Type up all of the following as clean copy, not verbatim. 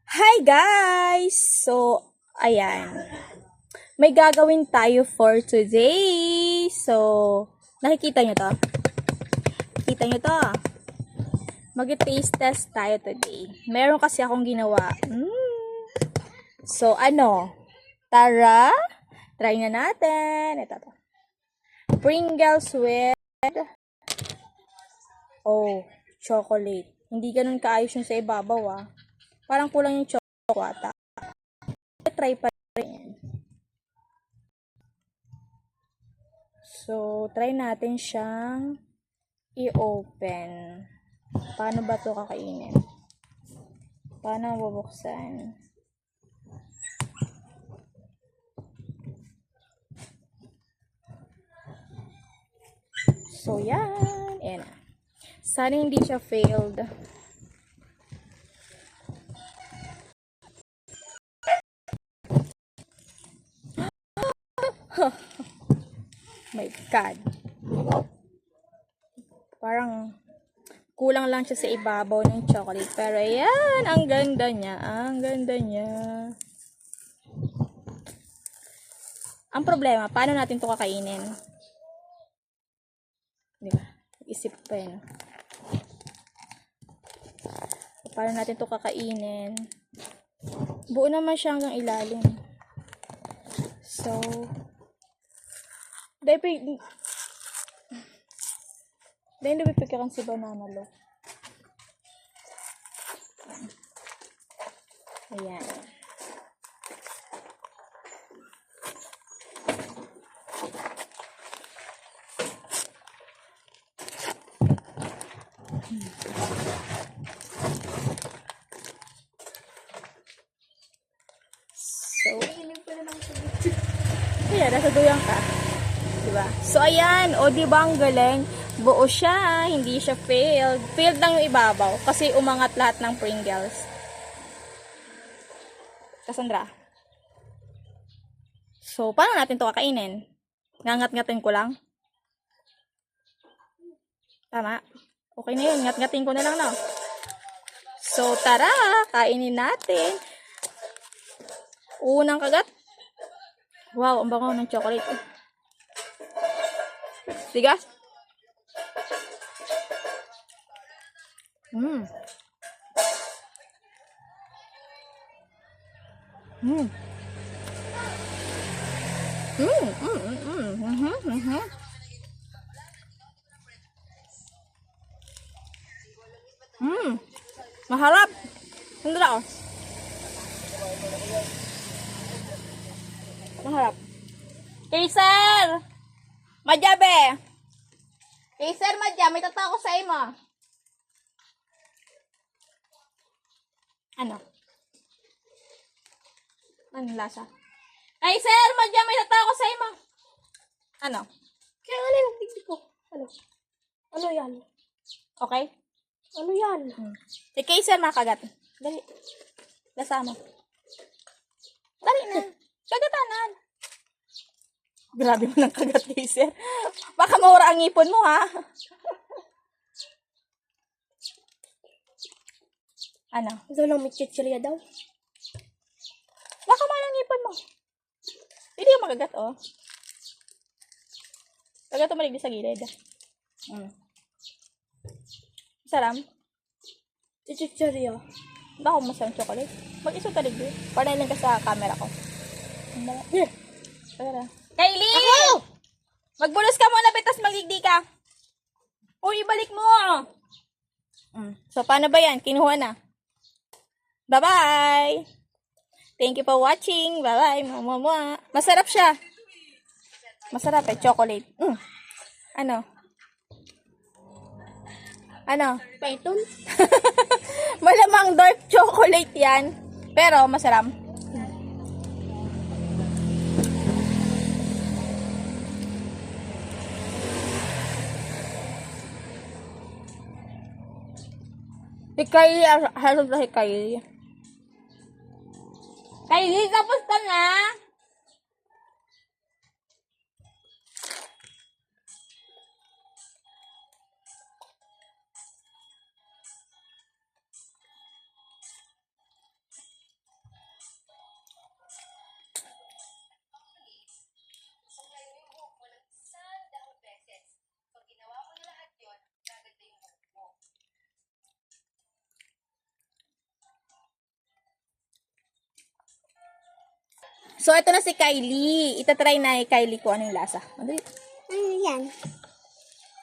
Hi guys! So, ayan. May gagawin tayo for today. So, nakikita nyo to? Nakikita nyo to? Mag-taste test tayo today. Meron kasi akong ginawa. So, Tara! Try na natin. Ito to. Pringles with chocolate. Hindi ganun kaayos yung sa ibabaw Parang kulang yung chocolate. Try pa rin yan. So, try natin siyang i-open. Paano ba ito kakainin? Paano bubuksan? So, yan. Ayan na. Sana hindi siya failed. My God. Parang kulang lang siya sa ibabaw ng chocolate. Pero ayan, ang ganda niya. Ang ganda niya. Ang problema, paano natin ito kakainin? Diba? Isip pa yun. Paano natin ito kakainin? Buo naman siya hanggang ilalim. So, dahil napipigyan si banana lo. Ayan. So, kaya nasa duyang ka. Diba? So, ayan. O, diba ang galing? Buo siya. Hindi siya failed. Failed lang yung ibabaw. Kasi umangat lahat ng Pringles. Cassandra. So, paano natin to kakainin? Ngangat-ngatin ko lang? Tama? Okay na yun. Ngat-ngatin ko na lang, no? So, tara. Kainin natin. Unang kagat. Wow, ang bango ng chocolate. Tigas? Mm. Mm. Maharap. Hindi ako. Maharap. Kaiser! Madyabe! Kaiser, madya. May tatako sa imo. Ano? Anong lasa? Kaiser, madya. May tatako sa imo. Ano? Kaya nga lang, tignan ko. Ano? Ano yan? Okay? Ano yan? Si Kaiser makagat. Dali. Lasa mo. Dali na. Kagatanan. Grabe mo ng kagat, Kaiser. Baka mawara ang ipon mo, ha? Ano? Ito lang may chichirya daw. Baka mawara ang ipon mo. Hindi ka makagat, oh. Kagat mo sa gilid. Saram? Chichirya. Baka masarang chocolate. Mag-iso talig din. Para lang ka sa camera ko. Here. Tara. Kylie! Ako! Magbulos ka muna, betas magigdi ka. Uy, ibalik mo. So, paano ba yan? Kinuha na. Bye-bye! Thank you for watching. Bye-bye. Mama. Masarap siya. Masarap chocolate. Ano? Ano? Python? Malamang dark chocolate yan. Pero, masarap. Si Kylie, halos na si Kylie. Kylie, tapos ka na? So, ito na si Kylie. Itatry na ni Kylie kung ano yung lasa. Madali. Ano yan?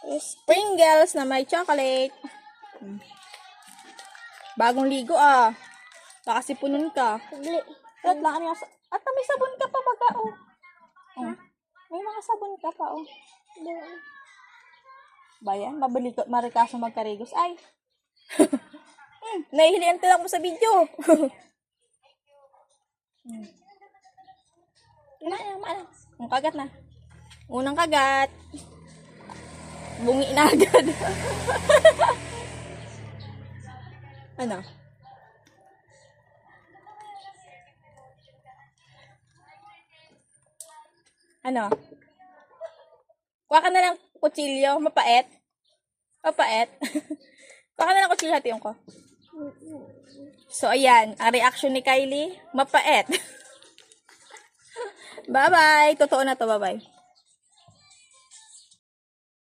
Yes. Pringles na may chocolate. Bagong ligo ah. Baka sipunin ka. Sagli. At lang ano yung at may sabon ka pa baga oh. Oh. May mga sabon ka pa oh. Bayan, mabalik ko, marikaso magkarigos. Ay. Nahihilian lang mo sa video. Maano. Ang kagat na. Unang kagat. Bungi na agad. Ano? Ano? Kuha ka na lang kutsilyo. Mapait. Mapait. Kuha ka na lang kutsilyo, hatiyon ko. So, ayan. Ang reaction ni Kylie, mapait. Bye-bye. Totoo na to. Bye-bye.